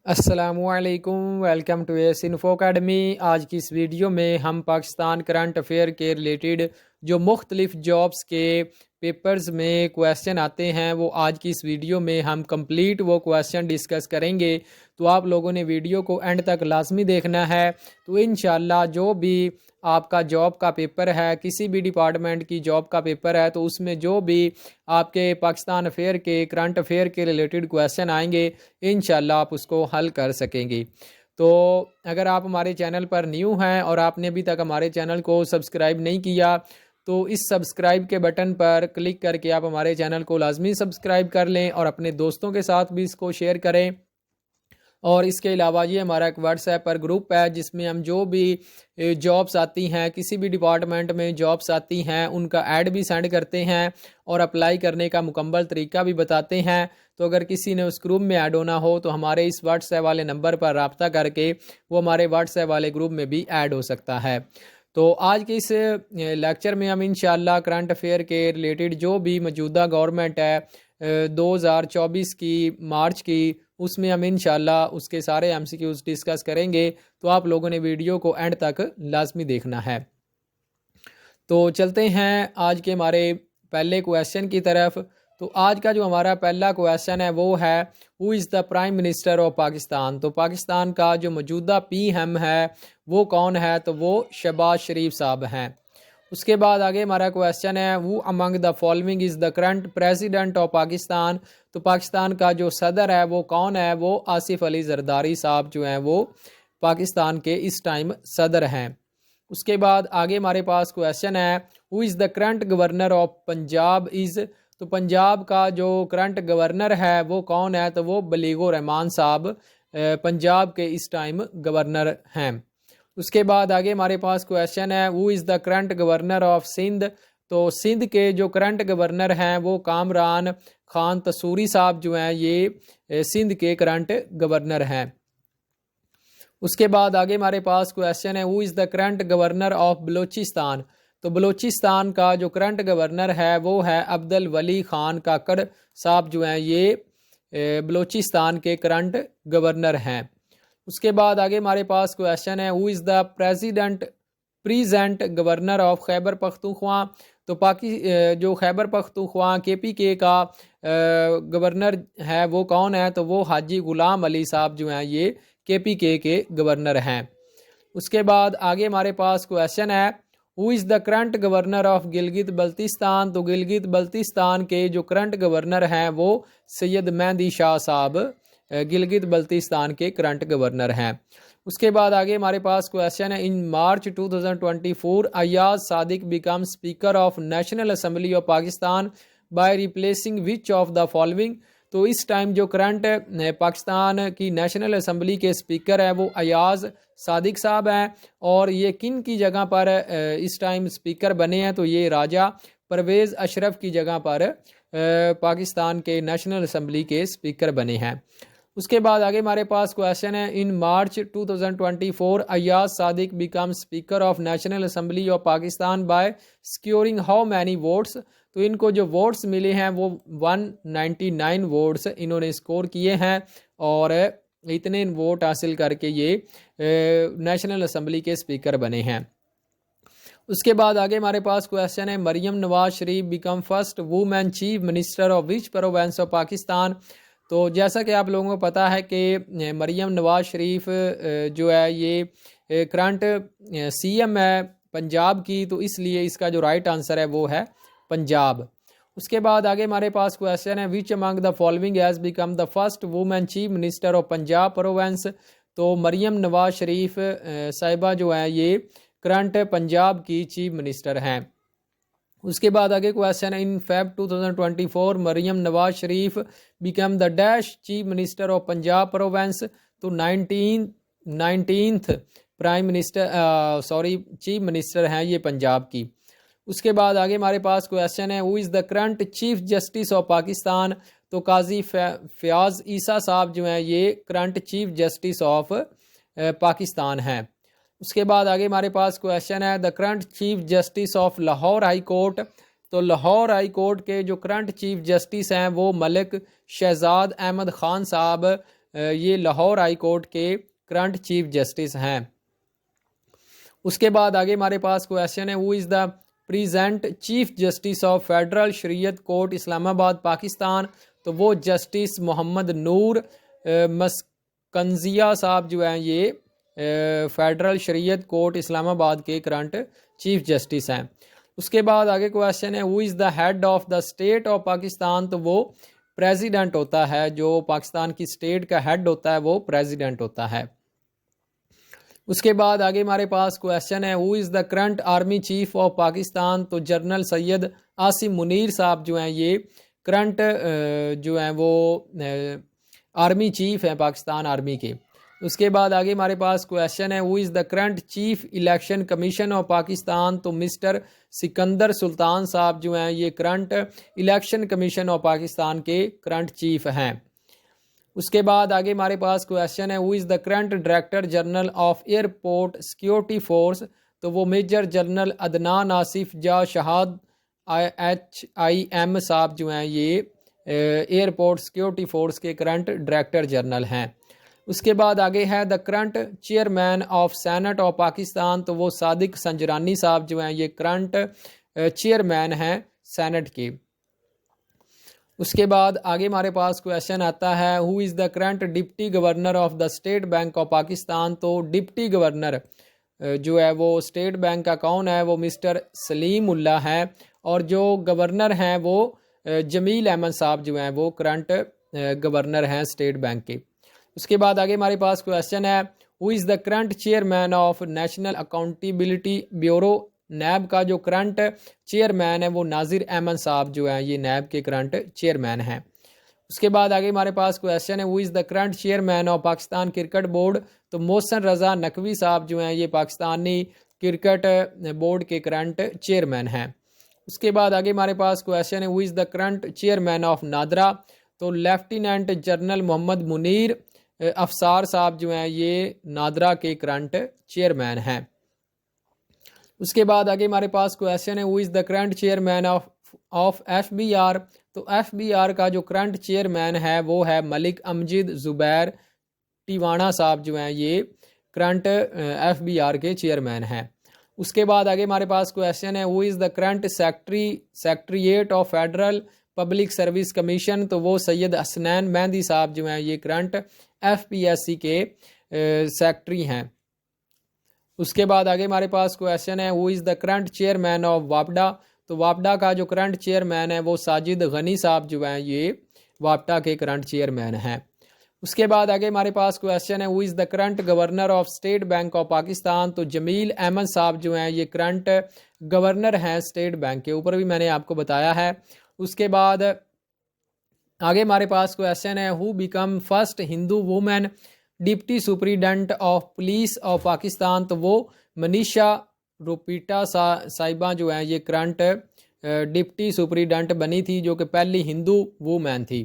अस्सलामुअलैकुम, welcome to S info academy. आज की इस वीडियो में हम पाकिस्तान करंट अफेयर के रिलेटेड जो मुख्तलिफ जॉब्स के पेपर्स में क्वेश्चन आते हैं वो आज की इस वीडियो में हम कंप्लीट वो क्वेश्चन डिस्कस करेंगे। तो आप लोगों ने वीडियो को एंड तक लाजमी देखना है। तो इंशाल्लाह जो भी आपका जॉब का पेपर है, किसी भी डिपार्टमेंट की जॉब का पेपर है, तो उसमें जो भी आपके पाकिस्तान अफेयर के करंट अफेयर के रिलेटेड क्वेश्चन आएंगे इंशाल्लाह आप उसको हल कर सकेंगे। तो अगर आप हमारे चैनल पर न्यू हैं और आपने अभी तक हमारे चैनल को सब्सक्राइब नहीं किया तो इस सब्सक्राइब के बटन पर क्लिक करके आप हमारे चैनल को लाजमी सब्सक्राइब कर लें और अपने दोस्तों के साथ भी इसको शेयर करें। और इसके अलावा ये हमारा एक व्हाट्सएप पर ग्रुप है जिसमें हम जो भी जॉब्स आती हैं, किसी भी डिपार्टमेंट में जॉब्स आती हैं, उनका ऐड भी सेंड करते हैं और अप्लाई करने का मुकम्मल तरीका भी बताते हैं। तो अगर किसी ने उस ग्रुप में ऐड होना हो तो हमारे इस व्हाट्सएप वाले नंबर पर रब्ता करके वो हमारे व्हाट्सएप वाले ग्रुप में भी ऐड हो सकता है। तो आज के इस लेक्चर में हम इंशाल्लाह करंट अफेयर के रिलेटेड जो भी मौजूदा गवर्नमेंट है 2024 की मार्च की, उसमें हम इंशाल्लाह उसके सारे एमसीक्यूज डिस्कस करेंगे। तो आप लोगों ने वीडियो को एंड तक लाजमी देखना है। तो चलते हैं आज के हमारे पहले क्वेश्चन की तरफ। तो आज का जो हमारा पहला क्वेश्चन है वो है who is the prime minister of Pakistan. तो पाकिस्तान का जो मौजूदा पीएम है वो कौन है, तो वो शहबाज शरीफ साहब हैं। उसके बाद आगे हमारा क्वेश्चन है who among the following is the current president of Pakistan. तो पाकिस्तान का जो सदर है वो कौन है, वो आसिफ अली जरदारी साहब जो हैं वो पाकिस्तान के इस टाइम सदर हैं। उसके बाद आगे हमारे पास क्वेश्चन है who is the current governor of Punjab is. तो पंजाब का जो करंट गवर्नर है वो कौन है, तो वो बलीगुर रहमान साहब पंजाब के इस टाइम गवर्नर हैं। उसके बाद आगे हमारे पास क्वेश्चन है who is the current governor of Sindh. तो सिंध के जो करंट गवर्नर हैं वो कामरान खान तसूरी साहब जो हैं ये सिंध के करंट गवर्नर हैं। उसके बाद आगे हमारे पास क्वेश्चन है who is the current governor of Balochistan. तो बलोचिस्तान का जो करंट गवर्नर है वो है अब्दुल वली खान काकड़ साहब जो हैं ये बलोचिस्तान के करंट गवर्नर हैं। उसके बाद आगे हमारे पास क्वेश्चन है who is the present governor of Khyber Pakhtunkhwa. तो जो खैबर पख्तूनख्वा केपीके का गवर्नर है वो कौन है, तो वो हाजी गुलाम अली साहब जो हैं ये केपीके के गवर्नर हैं। उसके बाद आगे हमारे पास क्वेश्चन है who is the current governor of Gilgit Baltistan. तो गिलगित बल्तिस्तान के जो करंट गवर्नर हैं वो सैयद मेहदी शाह साहब गिलगित बल्तिस्तान के करंट गवर्नर हैं। उसके बाद आगे हमारे पास क्वेश्चन है in March 2024 Ayaz Sadiq became speaker of national assembly of Pakistan by replacing which of the following. तो इस टाइम जो करंट पाकिस्तान की नेशनल असेंबली के स्पीकर है वो अयाज सादिक साहब हैं और ये किन की जगह पर इस टाइम स्पीकर बने हैं, तो ये राजा परवेज़ अशरफ की जगह पर पाकिस्तान के नेशनल असेंबली के स्पीकर बने हैं। उसके बाद आगे हमारे पास क्वेश्चन है in March 2024 Ayaz Sadiq became speaker of national assembly of Pakistan by securing how many votes. तो इनको जो वोट्स मिले हैं वो 199 वोट्स इन्होंने स्कोर किए हैं और इतने वोट हासिल करके ये नेशनल असेंबली के स्पीकर बने हैं। उसके बाद आगे हमारे पास क्वेश्चन है Maryam Nawaz Sharif become first women chief minister of which province of Pakistan. तो जैसा कि आप लोगों को पता है कि मरियम नवाज शरीफ जो है ये करंट सीएम है पंजाब की, तो इसलिए इसका जो राइट आंसर है वो है पंजाब। उसके बाद आगे हमारे पास क्वेश्चन है which among the following has become the first women chief minister of Punjab province. तो मरियम नवाज शरीफ साहिबा जो है ये करंट पंजाब की चीफ मिनिस्टर हैं। उसके बाद आगे क्वेश्चन है in Feb 2024 Maryam Nawaz Sharif became the dash chief minister of Punjab province. तो 19th prime minister chief minister हैं ये पंजाब की। उसके बाद आगे हमारे पास क्वेश्चन है who is the current chief justice of Pakistan. तो काजी फयाज ईसा साहब जो हैं ये current chief justice of Pakistan हैं। उसके बाद आगे हमारे पास क्वेश्चन है the current chief justice of Lahore high court. तो लाहौर हाई कोर्ट के जो करंट चीफ जस्टिस हैं वो मलिक शहजाद अहमद ख़ान साहब ये लाहौर हाई कोर्ट के करंट चीफ जस्टिस हैं। उसके बाद आगे हमारे पास क्वेश्चन है, who is the present chief justice of federal शरीयत कोर्ट इस्लामाबाद पाकिस्तान। तो वो जस्टिस मोहम्मद नूर मस्कंजिया साहब जो हैं ये फेडरल शरीयत कोर्ट इस्लामाबाद के करंट चीफ जस्टिस हैं। उसके बाद आगे क्वेश्चन है, who is the head of the state of Pakistan. तो वो प्रेसिडेंट होता है, जो पाकिस्तान की स्टेट का हेड होता है वो प्रेसिडेंट होता है। उसके बाद आगे हमारे पास क्वेश्चन है, who is the current army chief of Pakistan. तो जनरल सैयद आसिम मुनीर साहब जो हैं ये करंट जो हैं वो आर्मी चीफ हैं पाकिस्तान आर्मी के। उसके बाद आगे हमारे पास क्वेश्चन है, who is the current chief election commission of Pakistan. तो मिस्टर सिकंदर सुल्तान साहब जो हैं ये current election commission of Pakistan के करंट चीफ हैं। उसके बाद आगे हमारे पास क्वेश्चन है, who is the current director general of airport security force. तो वो मेजर जनरल अदनान आसिफ जा शहाद HIM साहब जो हैं ये एयरपोर्ट सिक्योरिटी फोर्स के करंट डायरेक्टर जनरल हैं। उसके बाद आगे है the current chairman of senate of Pakistan. तो वो सादिक संजरानी साहब जो हैं ये करंट चेयरमैन हैं सेनेट के। उसके बाद आगे हमारे पास क्वेश्चन आता है, who is the current deputy governor of the state bank of Pakistan. तो डिप्टी गवर्नर जो है वो स्टेट बैंक का कौन है, वो मिस्टर सलीम उल्ला है। और जो गवर्नर हैं वो जमील अहमद साहब जो हैं वो करंट गवर्नर हैं स्टेट बैंक के। उसके बाद आगे हमारे पास क्वेश्चन है, who is the current chairman of national accountability bureau. NAB का जो करंट चेयरमैन है वो नाजिर अहमद साहब जो हैं ये नैब के करंट चेयरमैन हैं। उसके बाद आगे हमारे पास क्वेश्चन है, who is the current chairman of Pakistan cricket board. तो मोहसिन रज़ा नकवी साहब जो हैं ये पाकिस्तानी क्रिकेट बोर्ड के करंट चेयरमैन हैं। उसके बाद आगे हमारे पास क्वेश्चन है, who is the current chairman of NADRA. तो लेफ्टिनेंट जनरल मोहम्मद मुनीर अफसार साहब जो हैं ये नादरा के करंट चेयरमैन हैं। उसके बाद आगे हमारे पास क्वेश्चन है, who is the current chairman of FBR। तो FBR का जो करंट चेयरमैन है वो है मलिक अमजिद ज़ुबैर टिवाना साहब जो हैं ये करंट FBR के चेयरमैन हैं। उसके बाद आगे हमारे पास क्वेश्चन है, who is the current secretariat of federal public service commission. तो वो सैयद हसनैन मेहंदी साहब जो हैं ये करंट FPSC के सेक्रेटरी हैं। उसके बाद आगे हमारे पास क्वेश्चन है, who is the current chairman of वापडा। तो वापडा का जो करंट चेयरमैन है वो साजिद गनी साहब जो हैं ये वापडा के करंट चेयरमैन हैं। उसके बाद आगे हमारे पास क्वेश्चन है, who is the current governor of state bank of Pakistan. तो जमील अहमद साहब जो हैं ये करंट गवर्नर हैं स्टेट बैंक के, ऊपर भी मैंने आपको बताया है। उसके बाद आगे हमारे पास क्वेश्चन है, who become first Hindu women deputy superintendent of police of Pakistan. तो वो मनीषा रोपीटा साहिबा जो हैं ये करंट डिप्टी सुपरिटेंडेंट बनी थी, जो कि पहली हिंदू वुमेन थी।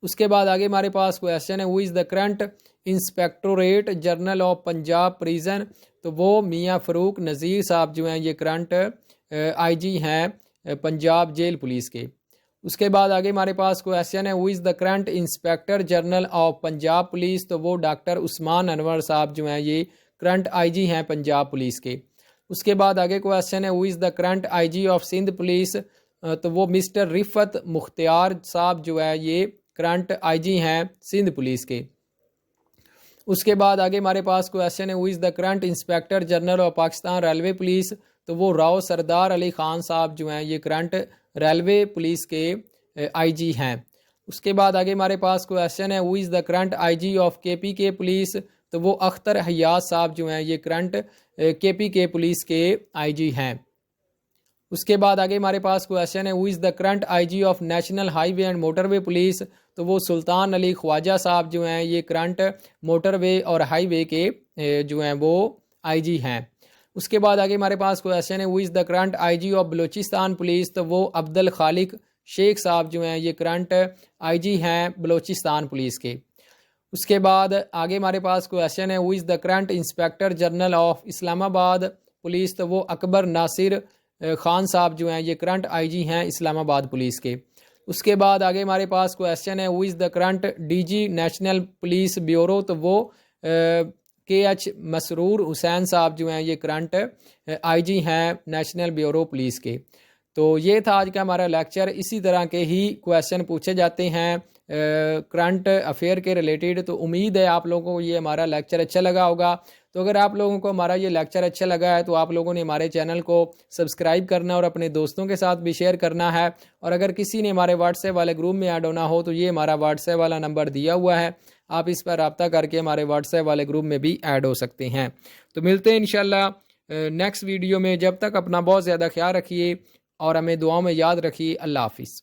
उसके बाद आगे हमारे पास क्वेश्चन है, who is the current inspectorate general of Punjab prison. तो वो मियाँ फ़रूक नज़ीर साहब जो हैं ये करंट IG हैं पंजाब जेल पुलिस के। उसके बाद आगे हमारे पास क्वेश्चन है, who is the current inspector general of Punjab police. तो वो डॉक्टर उस्मान अनवर साहब जो हैं ये करंट IG हैं पंजाब पुलिस के। उसके बाद आगे क्वेश्चन है, who is the current IG of Sindh police. तो वो मिस्टर रिफ़त मुख्तियार साहब जो है ये करंट IG हैं सिंध पुलिस के। उसके बाद आगे हमारे पास क्वेश्चन है, who is the current inspector general of Pakistan railway police. तो वो राव सरदार अली ख़ान साहब जो हैं ये करंट रेलवे पुलिस के IG हैं। उसके बाद आगे हमारे पास क्वेश्चन है, who is the current IG of KPK police. तो वो अख्तर हयात साहब जो हैं ये करंट KPK पुलिस के IG हैं। उसके बाद आगे हमारे पास क्वेश्चन है, who is the current IG of national highway and motorway police. तो वो सुल्तान अली ख्वाजा साहब जो हैं ये करंट मोटरवे और हाईवे के जो हैं वो IG हैं। उसके बाद आगे हमारे पास क्वेश्चन है, who is the current IG of Balochistan police. तो वो अब्दुल खालिक शेख साहब जो हैं ये करंट IG हैं बलूचिस्तान पुलिस के। उसके बाद आगे हमारे पास क्वेश्चन है, who is the current inspector general of Islamabad police. तो वो अकबर नासिर ख़ान साहब जो हैं ये करंट IG हैं इस्लामाबाद पुलिस के। उसके बाद आगे हमारे पास क्वेश्चन है, who is the current DG national police bureau. तो वो KH मसरूर हुसैन साहब जो हैं ये करंट IG हैं नेशनल ब्यूरो पुलिस के। तो ये था आज का हमारा लेक्चर। इसी तरह के ही क्वेश्चन पूछे जाते हैं करंट अफेयर के रिलेटेड। तो उम्मीद है आप लोगों को ये हमारा लेक्चर अच्छा लगा होगा। तो अगर आप लोगों को हमारा ये लेक्चर अच्छा लगा है तो आप लोगों ने हमारे चैनल को सब्सक्राइब करना और अपने दोस्तों के साथ भी शेयर करना है। और अगर किसी ने हमारे व्हाट्सएप वाले ग्रुप में ऐड होना हो तो ये हमारा व्हाट्सएप वाला नंबर दिया हुआ है, आप इस पर रब्ता करके हमारे व्हाट्सएप वाले ग्रुप में भी ऐड हो सकते हैं। तो मिलते हैं इंशाल्लाह नेक्स्ट वीडियो में। जब तक अपना बहुत ज़्यादा ख्याल रखिए और हमें दुआओं में याद रखिए। अल्लाह हाफिज़।